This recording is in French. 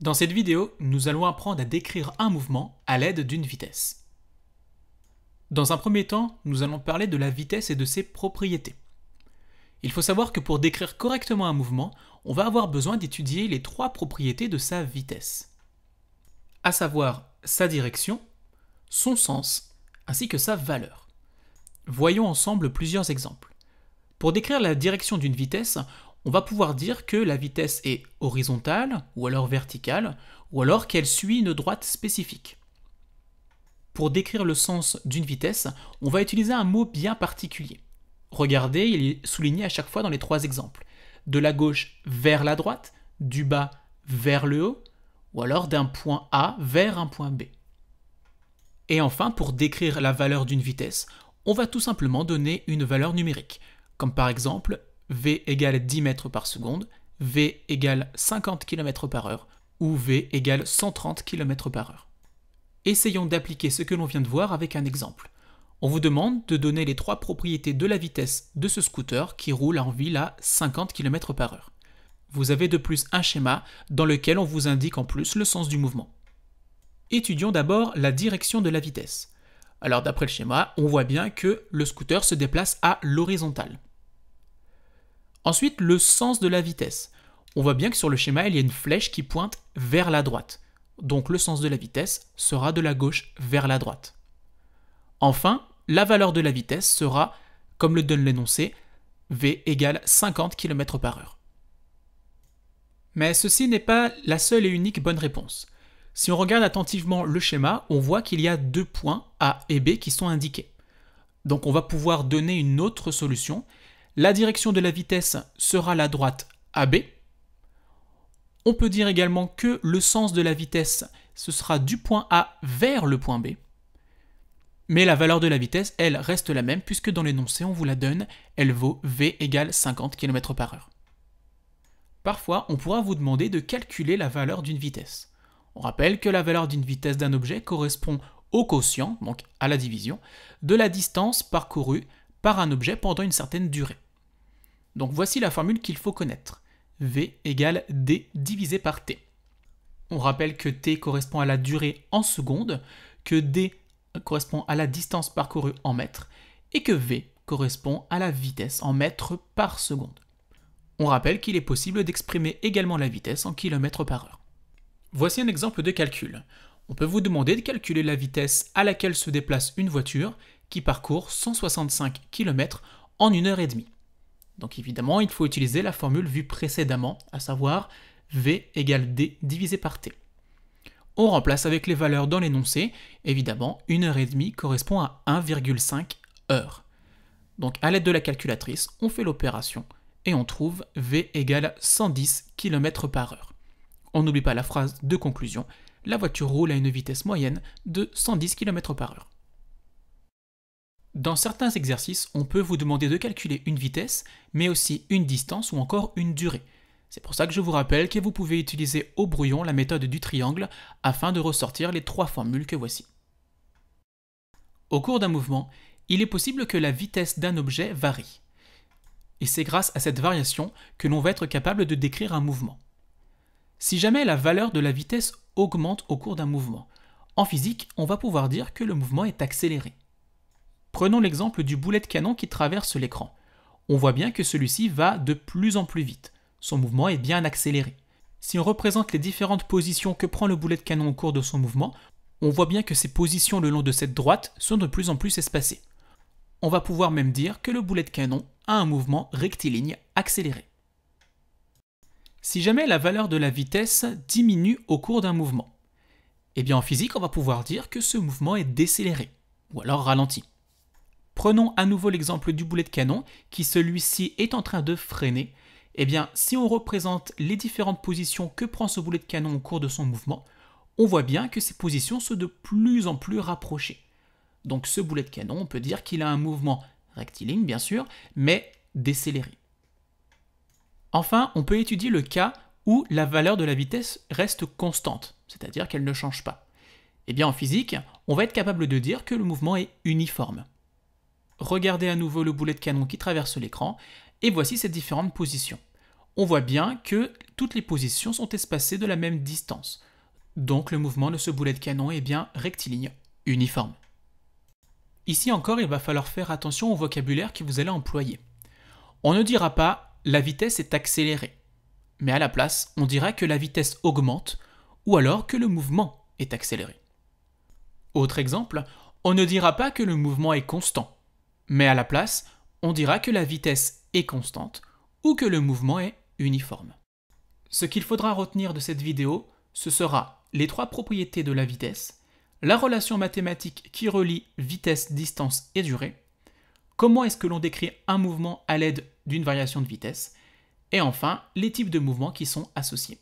Dans cette vidéo, nous allons apprendre à décrire un mouvement à l'aide d'une vitesse. Dans un premier temps, nous allons parler de la vitesse et de ses propriétés. Il faut savoir que pour décrire correctement un mouvement, on va avoir besoin d'étudier les trois propriétés de sa vitesse, à savoir sa direction, son sens, ainsi que sa valeur. Voyons ensemble plusieurs exemples. Pour décrire la direction d'une vitesse, on va pouvoir dire que la vitesse est horizontale, ou alors verticale, ou alors qu'elle suit une droite spécifique. Pour décrire le sens d'une vitesse, on va utiliser un mot bien particulier. Regardez, il est souligné à chaque fois dans les trois exemples. De la gauche vers la droite, du bas vers le haut, ou alors d'un point A vers un point B. Et enfin, pour décrire la valeur d'une vitesse, on va tout simplement donner une valeur numérique, comme par exemple V égale 10 mètres par seconde, V égale 50 km par heure, ou V égale 130 km par heure. Essayons d'appliquer ce que l'on vient de voir avec un exemple. On vous demande de donner les trois propriétés de la vitesse de ce scooter qui roule en ville à 50 km par heure. Vous avez de plus un schéma dans lequel on vous indique en plus le sens du mouvement. Étudions d'abord la direction de la vitesse. Alors d'après le schéma, on voit bien que le scooter se déplace à l'horizontale. Ensuite, le sens de la vitesse. On voit bien que sur le schéma, il y a une flèche qui pointe vers la droite. Donc le sens de la vitesse sera de la gauche vers la droite. Enfin, la valeur de la vitesse sera, comme le donne l'énoncé, V égale 50 km par heure. Mais ceci n'est pas la seule et unique bonne réponse. Si on regarde attentivement le schéma, on voit qu'il y a deux points A et B qui sont indiqués. Donc on va pouvoir donner une autre solution. La direction de la vitesse sera la droite AB. On peut dire également que le sens de la vitesse, ce sera du point A vers le point B. Mais la valeur de la vitesse, elle, reste la même puisque dans l'énoncé, on vous la donne, elle vaut V égale 50 km par heure. Parfois, on pourra vous demander de calculer la valeur d'une vitesse. On rappelle que la valeur d'une vitesse d'un objet correspond au quotient, donc à la division, de la distance parcourue par un objet pendant une certaine durée. Donc voici la formule qu'il faut connaître. V égale D divisé par T. On rappelle que T correspond à la durée en secondes, que D correspond à la distance parcourue en mètres, et que V correspond à la vitesse en mètres par seconde. On rappelle qu'il est possible d'exprimer également la vitesse en kilomètres par heure. Voici un exemple de calcul. On peut vous demander de calculer la vitesse à laquelle se déplace une voiture qui parcourt 165 km en 1h30. Donc évidemment, il faut utiliser la formule vue précédemment, à savoir V égale D divisé par T. On remplace avec les valeurs dans l'énoncé. Évidemment, 1h30 correspond à 1,5 heures. Donc à l'aide de la calculatrice, on fait l'opération et on trouve V égale 110 km par heure. On n'oublie pas la phrase de conclusion, la voiture roule à une vitesse moyenne de 110 km par heure. Dans certains exercices, on peut vous demander de calculer une vitesse, mais aussi une distance ou encore une durée. C'est pour ça que je vous rappelle que vous pouvez utiliser au brouillon la méthode du triangle afin de ressortir les trois formules que voici. Au cours d'un mouvement, il est possible que la vitesse d'un objet varie. Et c'est grâce à cette variation que l'on va être capable de décrire un mouvement. Si jamais la valeur de la vitesse augmente au cours d'un mouvement, en physique, on va pouvoir dire que le mouvement est accéléré. Prenons l'exemple du boulet de canon qui traverse l'écran. On voit bien que celui-ci va de plus en plus vite. Son mouvement est bien accéléré. Si on représente les différentes positions que prend le boulet de canon au cours de son mouvement, on voit bien que ces positions le long de cette droite sont de plus en plus espacées. On va pouvoir même dire que le boulet de canon a un mouvement rectiligne accéléré. Si jamais la valeur de la vitesse diminue au cours d'un mouvement, eh bien en physique, on va pouvoir dire que ce mouvement est décéléré, ou alors ralenti. Prenons à nouveau l'exemple du boulet de canon, qui celui-ci est en train de freiner. Eh bien, si on représente les différentes positions que prend ce boulet de canon au cours de son mouvement, on voit bien que ces positions sont de plus en plus rapprochées. Donc ce boulet de canon, on peut dire qu'il a un mouvement rectiligne, bien sûr, mais décéléré. Enfin, on peut étudier le cas où la valeur de la vitesse reste constante, c'est-à-dire qu'elle ne change pas. Eh bien, en physique, on va être capable de dire que le mouvement est uniforme. Regardez à nouveau le boulet de canon qui traverse l'écran, et voici ses différentes positions. on voit bien que toutes les positions sont espacées de la même distance. Donc le mouvement de ce boulet de canon est bien rectiligne, uniforme. Ici encore, il va falloir faire attention au vocabulaire que vous allez employer. On ne dira pas « la vitesse est accélérée », mais à la place, on dira que la vitesse augmente ou alors que le mouvement est accéléré. Autre exemple, on ne dira pas que le mouvement est constant, mais à la place, on dira que la vitesse est constante ou que le mouvement est uniforme. Ce qu'il faudra retenir de cette vidéo, ce sera les 3 propriétés de la vitesse, la relation mathématique qui relie vitesse, distance et durée, comment est-ce que l'on décrit un mouvement à l'aide d'une variation de vitesse, et enfin les types de mouvements qui sont associés.